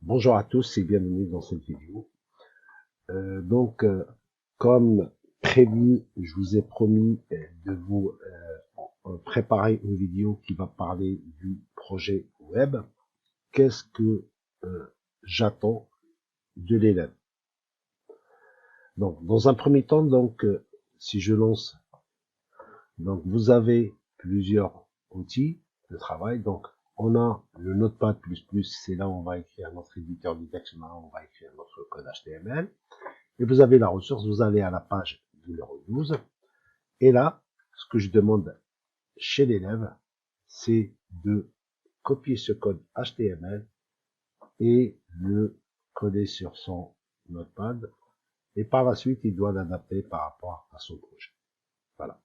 Bonjour à tous et bienvenue dans cette vidéo. Comme prévu, je vous ai promis de vous préparer une vidéo qui va parler du projet web. Qu'est-ce que j'attends de l'élève? Donc, dans un premier temps, si je lance, donc vous avez plusieurs outils de travail. Donc, on a le Notepad++, c'est là où on va écrire notre éditeur du texte, on va écrire notre code HTML. Et vous avez la ressource, vous allez à la page numéro 12. Et là, ce que je demande chez l'élève, c'est de copier ce code HTML et le coller sur son Notepad. Et par la suite, il doit l'adapter par rapport à son projet. Voilà.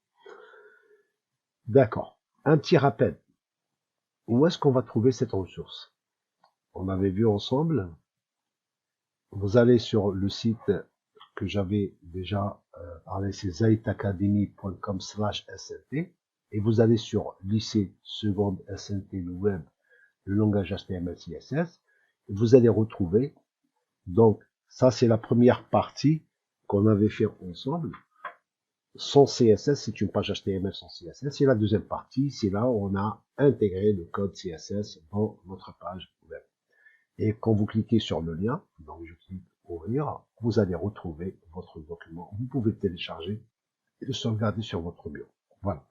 D'accord. Un petit rappel. Où est-ce qu'on va trouver cette ressource? On avait vu ensemble. Vous allez sur le site que j'avais déjà parlé, c'est zaitacademy.com/snt, et vous allez sur lycée seconde SNT, le web, le langage HTML CSS, et vous allez retrouver, donc ça c'est la première partie qu'on avait fait ensemble, sans CSS, c'est une page HTML sans CSS, et la deuxième partie, c'est là où on a intégré le code CSS dans notre page web. Et quand vous cliquez sur le lien, donc je clique ouvrir, vous allez retrouver votre document. Vous pouvez le télécharger et le sauvegarder sur votre bureau. Voilà.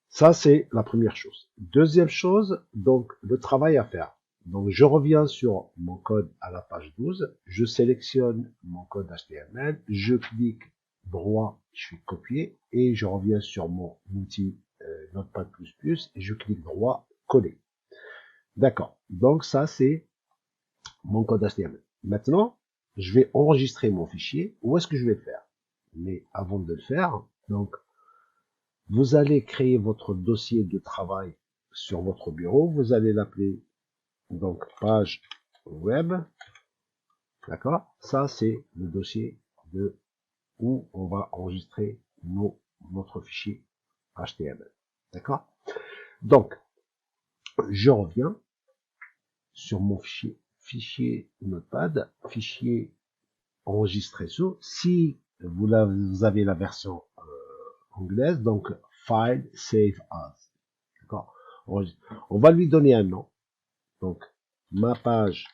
Ça, c'est la première chose. Deuxième chose, donc, le travail à faire. Donc, je reviens sur mon code à la page 12. Je sélectionne mon code HTML. Je clique droit, je fais copier et je reviens sur mon outil Notepad++ et je clique droit, coller. D'accord. Donc, ça, c'est mon code HTML. Maintenant, je vais enregistrer mon fichier. Où est-ce que je vais le faire? Mais avant de le faire, donc, vous allez créer votre dossier de travail sur votre bureau. Vous allez l'appeler, donc, page web. D'accord? Ça, c'est le dossier de où on va enregistrer notre fichier HTML. D'accord? Donc, je reviens sur mon fichier Notepad, fichier enregistrer sous. Si vous avez la version anglaise, donc File Save As. D'accord. On va lui donner un nom. Donc ma page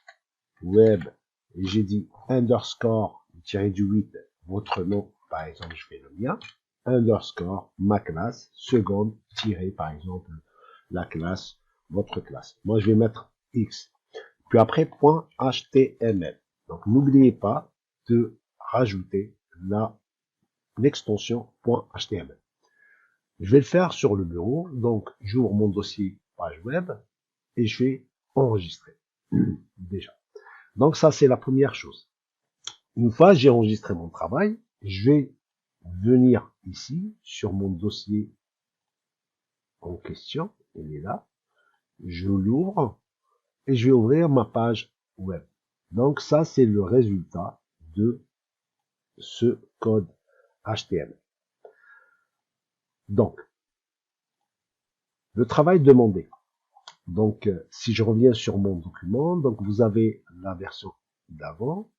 web, et j'ai dit underscore tiré du 8, votre nom, par exemple, je fais le mien, underscore ma classe, seconde tiré, par exemple, la classe, votre classe. Moi, je vais mettre X. Puis après, point .html. Donc, n'oubliez pas de rajouter l'extension .html. Je vais le faire sur le bureau. Donc, j'ouvre mon dossier page web et je vais enregistrer. Déjà. Donc, ça, c'est la première chose. Une fois j'ai enregistré mon travail, je vais venir ici sur mon dossier en question. Il est là. Je l'ouvre et je vais ouvrir ma page web. Donc, ça, c'est le résultat de ce code HTML. Donc, le travail demandé. Donc, si je reviens sur mon document, donc vous avez la version d'avant.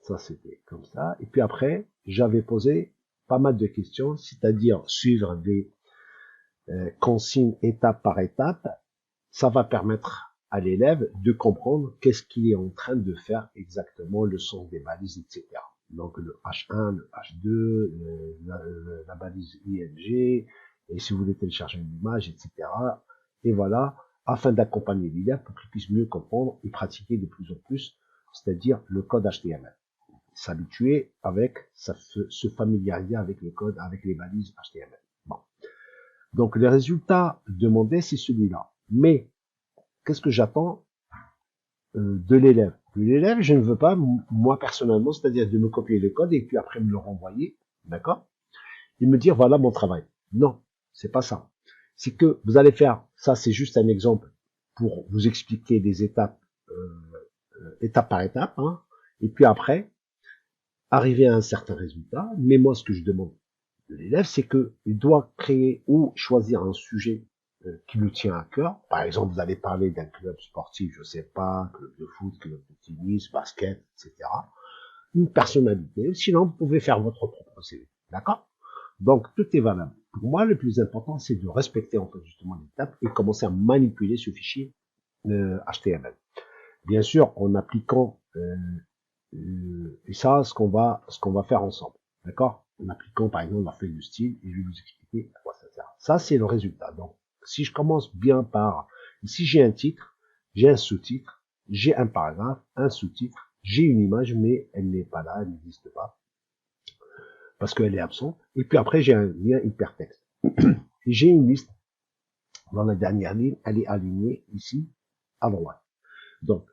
Ça, c'était comme ça. Et puis après, j'avais posé pas mal de questions, c'est-à-dire suivre des consignes étape par étape. Ça va permettre à l'élève de comprendre qu'est-ce qu'il est en train de faire exactement, le sens des balises, etc. Donc le H1, le H2, la balise ING, et si vous voulez télécharger une image, etc. Et voilà, afin d'accompagner l'élève pour qu'il puisse mieux comprendre et pratiquer de plus en plus, c'est-à-dire le code HTML. S'habituer avec, se familiariser avec le code, avec les balises HTML. Bon. Donc les résultats demandés, c'est celui-là. Mais qu'est-ce que j'attends de l'élève? De l'élève, je ne veux pas, moi personnellement, c'est-à-dire de me copier le code et puis après me le renvoyer, d'accord? Et me dire, voilà mon travail. Non, c'est pas ça. C'est que vous allez faire, ça c'est juste un exemple pour vous expliquer des étapes, étape par étape, hein, et puis après, arriver à un certain résultat. Mais moi, ce que je demande de l'élève, c'est qu'il doit créer ou choisir un sujet qui le tient à cœur. Par exemple, vous allez parler d'un club sportif, je sais pas, club de foot, club de tennis, basket, etc. Une personnalité. Sinon, vous pouvez faire votre propre CV. D'accord? Donc, tout est valable. Pour moi, le plus important, c'est de respecter en fait justement l'étape et commencer à manipuler ce fichier HTML. Bien sûr, en appliquant et ça, ce qu'on va faire ensemble. D'accord? En appliquant par exemple la feuille de style et je vais vous expliquer à quoi ça sert. Ça, c'est le résultat. Donc, si je commence bien par, ici j'ai un titre, j'ai un sous-titre, j'ai un paragraphe, un sous-titre, j'ai une image, mais elle n'est pas là, elle n'existe pas, parce qu'elle est absente. Et puis après, j'ai un lien hypertexte. Et j'ai une liste, dans la dernière ligne, elle est alignée ici, à droite. Donc,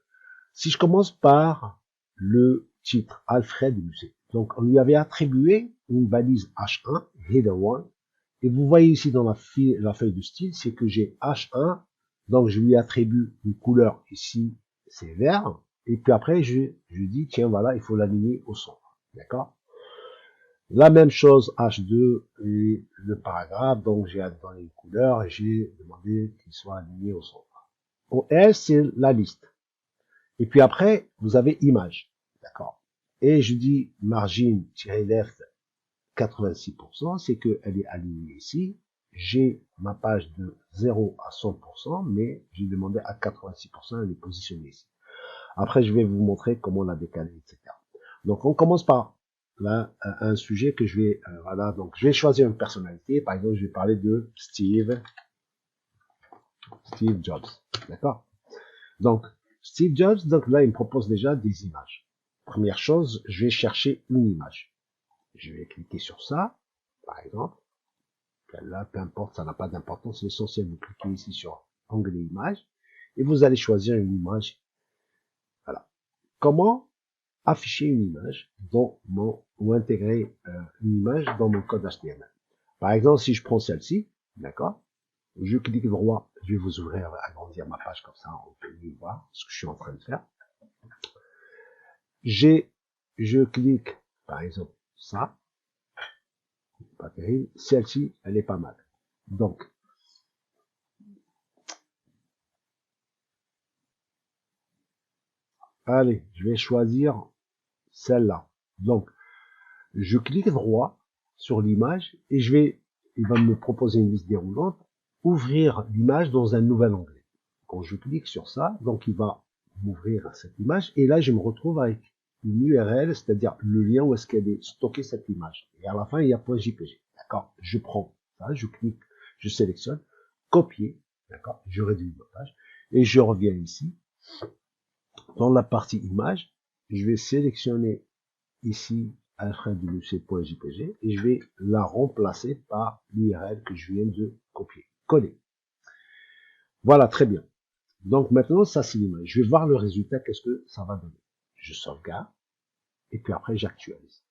si je commence par le titre, Alfred Musset. Donc, on lui avait attribué une balise H1, header 1, et vous voyez ici dans la feuille de style, c'est que j'ai H1, donc je lui attribue une couleur ici, c'est vert, et puis après, je dis, tiens, voilà, il faut l'aligner au centre, d'accord? La même chose, H2, et le paragraphe, donc j'ai dans les couleurs, et j'ai demandé qu'il soit aligné au centre. Au S, c'est la liste. Et puis après, vous avez image, d'accord? Et je dis margin-left 86%, c'est qu'elle est alignée ici. J'ai ma page de 0 à 100%, mais j'ai demandé à 86%, elle est positionnée ici. Après, je vais vous montrer comment la décaler, etc. Donc, on commence par là, un sujet que je vais, voilà, donc je vais choisir une personnalité. Par exemple, je vais parler de Steve Jobs, d'accord? Donc, Steve Jobs, donc là, il me propose déjà des images. Première chose, je vais chercher une image. Je vais cliquer sur ça, par exemple. Là, peu importe, ça n'a pas d'importance. L'essentiel, vous cliquez ici sur onglet image et vous allez choisir une image. Voilà. Comment afficher une image ou intégrer une image dans mon code HTML. Par exemple, si je prends celle-ci, d'accord, je clique droit, je vais vous ouvrir, agrandir ma page comme ça, on peut mieux voir ce que je suis en train de faire. Je clique, par exemple, ça, pas terrible, celle-ci, elle est pas mal. Donc, allez, je vais choisir celle-là. Donc, je clique droit sur l'image et il va me proposer une liste déroulante, ouvrir l'image dans un nouvel onglet. Quand je clique sur ça, donc il va m'ouvrir cette image et là je me retrouve avec une URL, c'est-à-dire le lien où est-ce qu'elle est stockée cette image. Et à la fin, il y a .jpg. D'accord? Je prends ça, je clique, je sélectionne, copier, d'accord? Je réduis ma page et je reviens ici. Dans la partie image, je vais sélectionner ici alfredmusset.jpg et je vais la remplacer par l'URL que je viens de copier, coller. Voilà, très bien. Donc maintenant, ça c'est l'image. Je vais voir le résultat, qu'est-ce que ça va donner. Je sauvegarde et puis après j'actualise.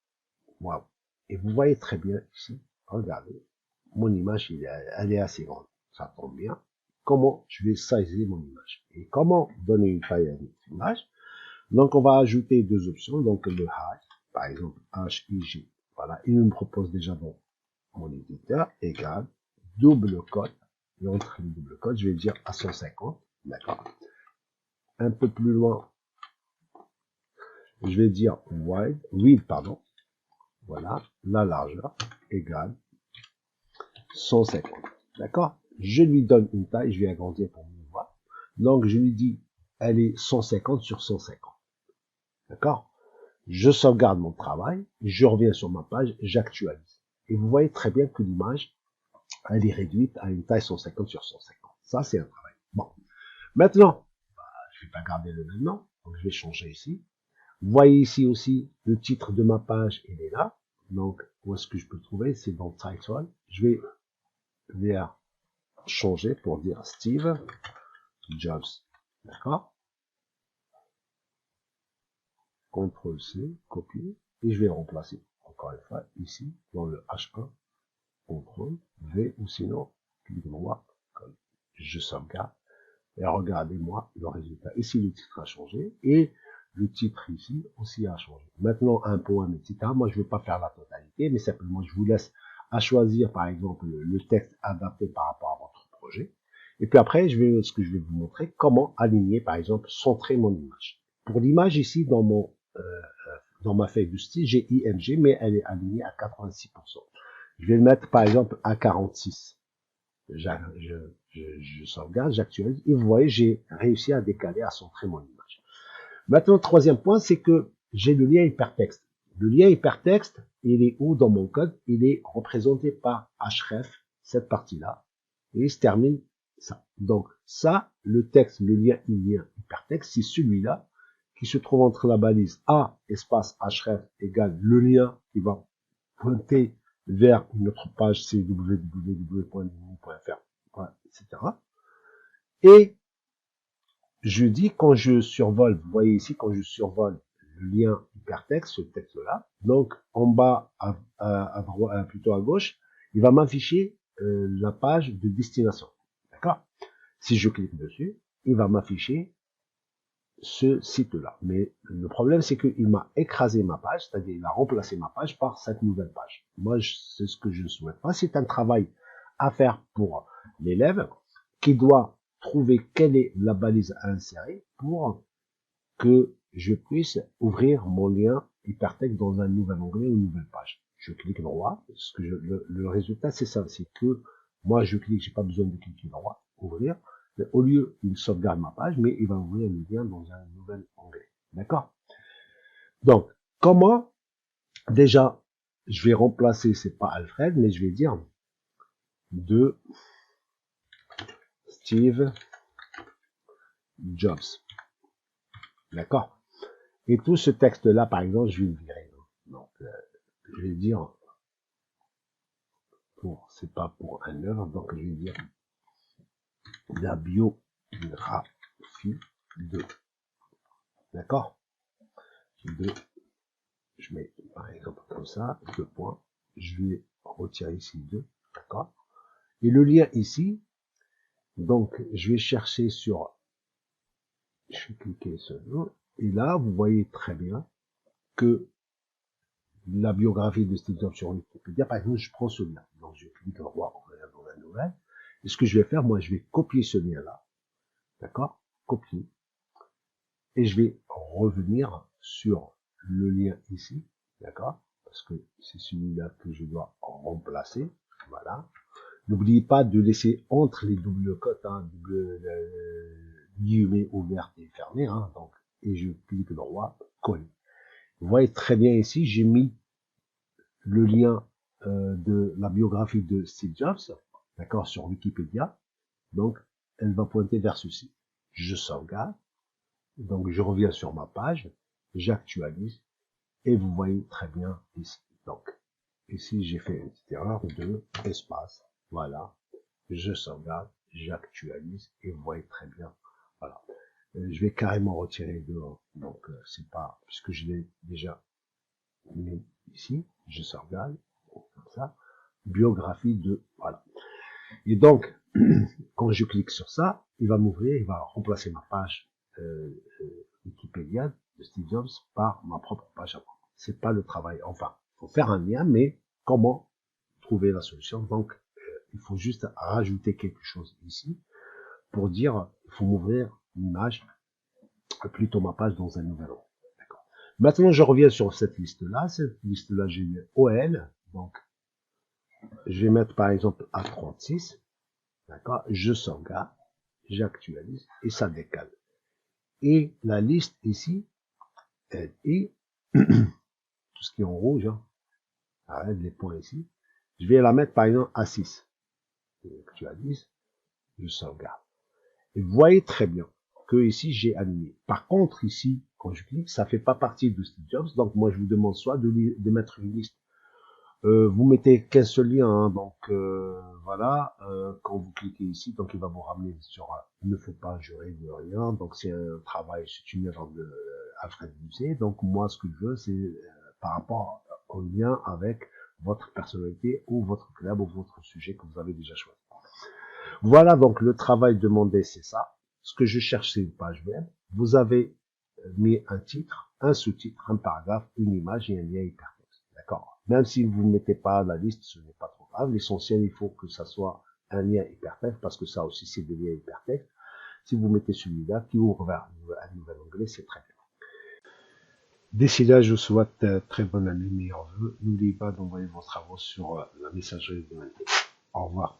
Waouh. Et vous voyez très bien ici, regardez, mon image elle est assez grande. Ça tombe bien. Comment je vais sizer mon image et comment donner une taille à une image. Donc on va ajouter deux options, donc le height, par exemple HIG, voilà, il me propose déjà dans mon éditeur, égal, double cote, et entre les double cotes, je vais dire à 150, d'accord. Un peu plus loin, je vais dire width, pardon, voilà, la largeur, égale 150, d'accord. Je lui donne une taille, je vais agrandir pour mieux voir. Donc je lui dis, elle est 150 sur 150, d'accord. Je sauvegarde mon travail, je reviens sur ma page, j'actualise. Et vous voyez très bien que l'image, elle est réduite à une taille 150 sur 150. Ça, c'est un travail. Bon. Maintenant, je vais pas garder le même nom, donc je vais changer ici. Vous voyez ici aussi, le titre de ma page, il est là. Donc, où est-ce que je peux le trouver? C'est dans Title. Je vais vers changer pour dire Steve Jobs. D'accord? CTRL-C, copier, et je vais remplacer, encore une fois, ici, dans le H1, CTRL-V, ou sinon, clic droit, comme je sauvegarde, et regardez-moi le résultat. Ici, le titre a changé, et le titre ici aussi a changé. Maintenant, un poème, etc. Moi, je ne vais pas faire la totalité, mais simplement, je vous laisse à choisir, par exemple, le texte adapté par rapport à votre projet. Et puis après, ce que je vais vous montrer, comment aligner, par exemple, centrer mon image. Pour l'image ici, dans ma feuille de style, j'ai IMG, mais elle est alignée à 86%. Je vais le mettre, par exemple, à 46. Je sauvegarde, j'actualise, et vous voyez, j'ai réussi à décaler, à centrer mon image. Maintenant, le troisième point, c'est que j'ai le lien hypertexte. Le lien hypertexte, il est où dans mon code? Il est représenté par href, cette partie-là, et il se termine ça. Donc, ça, le texte, le lien hypertexte, c'est celui-là qui se trouve entre la balise A, espace href, égale le lien qui va pointer vers une autre page, c'est www.nini.fr, etc. Et je dis, quand je survole, vous voyez ici, quand je survole le lien hypertexte, ce texte-là, donc en bas, à droite, plutôt à gauche, il va m'afficher la page de destination. D'accord? Si je clique dessus, il va m'afficher ce site-là. Mais le problème, c'est qu'il m'a écrasé ma page, c'est-à-dire il a remplacé ma page par cette nouvelle page. Moi, c'est ce que je ne souhaite pas. C'est un travail à faire pour l'élève qui doit trouver quelle est la balise à insérer pour que je puisse ouvrir mon lien hypertexte dans un nouvel onglet ou une nouvelle page. Je clique droit. Le résultat, c'est ça. C'est que moi, je clique, j'ai pas besoin de cliquer droit, ouvrir. Mais au lieu, il sauvegarde ma page, mais il va ouvrir le lien dans un nouvel onglet. D'accord? Donc, comment? Déjà, je vais remplacer, c'est pas Alfred, mais je vais dire de Steve Jobs. D'accord? Et tout ce texte-là, par exemple, je vais le virer. Donc, je vais dire c'est pas pour un œuvre, donc je vais dire la biographie de. D'accord? Je mets par exemple comme ça, 2 points. Je vais retirer ici 2. D'accord? Et le lien ici, donc je vais chercher sur. Je vais cliquer sur le. Et là, vous voyez très bien que la biographie de Steve Jobs sur Wikipédia, par exemple, je prends ce lien. Donc je clique droit dans la nouvelle. Et ce que je vais faire, moi, je vais copier ce lien-là. D'accord? Copier. Et je vais revenir sur le lien ici. D'accord? Parce que c'est celui-là que je dois remplacer. Voilà. N'oubliez pas de laisser entre les doubles cotes, hein, guillemets ouvertes et fermées. Hein, donc, et je clique droit, coller. Vous voyez très bien ici, j'ai mis le lien de la biographie de Steve Jobs, d'accord, sur Wikipédia. Donc, elle va pointer vers ceci. Je sauvegarde. Donc, je reviens sur ma page, j'actualise, et vous voyez très bien ici. Donc, ici, j'ai fait une petite erreur de espace. Voilà. Je sauvegarde, j'actualise, et vous voyez très bien. Voilà. Je vais carrément retirer dehors. Donc, c'est pas, puisque je l'ai déjà mis ici, je sauvegarde, comme ça. Biographie de, voilà. Et donc, quand je clique sur ça, il va m'ouvrir, il va remplacer ma page Wikipédia de Steve Jobs par ma propre page à moi. C'est pas le travail. Enfin, il faut faire un lien, mais comment trouver la solution? Donc, il faut juste rajouter quelque chose ici pour dire, il faut m'ouvrir l'image, plutôt ma page dans un nouvel ordre. D'accord. Maintenant, je reviens sur cette liste-là. Cette liste-là, j'ai mis OL. Donc, je vais mettre par exemple à 36. D'accord. Je sauvegarde, j'actualise et ça décale. Et la liste ici, elle est tout ce qui est en rouge, hein, arrête les points ici. Je vais la mettre par exemple à 6. J'actualise, je sauvegarde. Et vous voyez très bien que ici j'ai aligné. Par contre ici, quand je clique, ça fait pas partie de Steve Jobs. Donc moi je vous demande soit de mettre une liste. Vous mettez qu'un seul lien, hein, donc voilà. Quand vous cliquez ici, donc il va vous ramener sur il ne faut pas jurer de rien. Donc c'est un travail, c'est une œuvre de Alfred Musset. Donc moi ce que je veux, c'est par rapport au lien avec votre personnalité ou votre club ou votre sujet que vous avez déjà choisi. Voilà donc le travail demandé, c'est ça. Ce que je cherche, c'est une page web. Vous avez mis un titre, un sous-titre, un paragraphe, une image et un lien hypertexte. D'accord? Même si vous ne mettez pas la liste, ce n'est pas trop grave. L'essentiel, il faut que ça soit un lien hypertexte, parce que ça aussi c'est des liens hypertextes. Si vous mettez celui-là, qui ouvre vers un nouvel onglet, c'est très bien. D'ici là, je vous souhaite très bonne année, meilleurs vœux. N'oubliez pas d'envoyer vos travaux sur la messagerie de LinkedIn. Au revoir.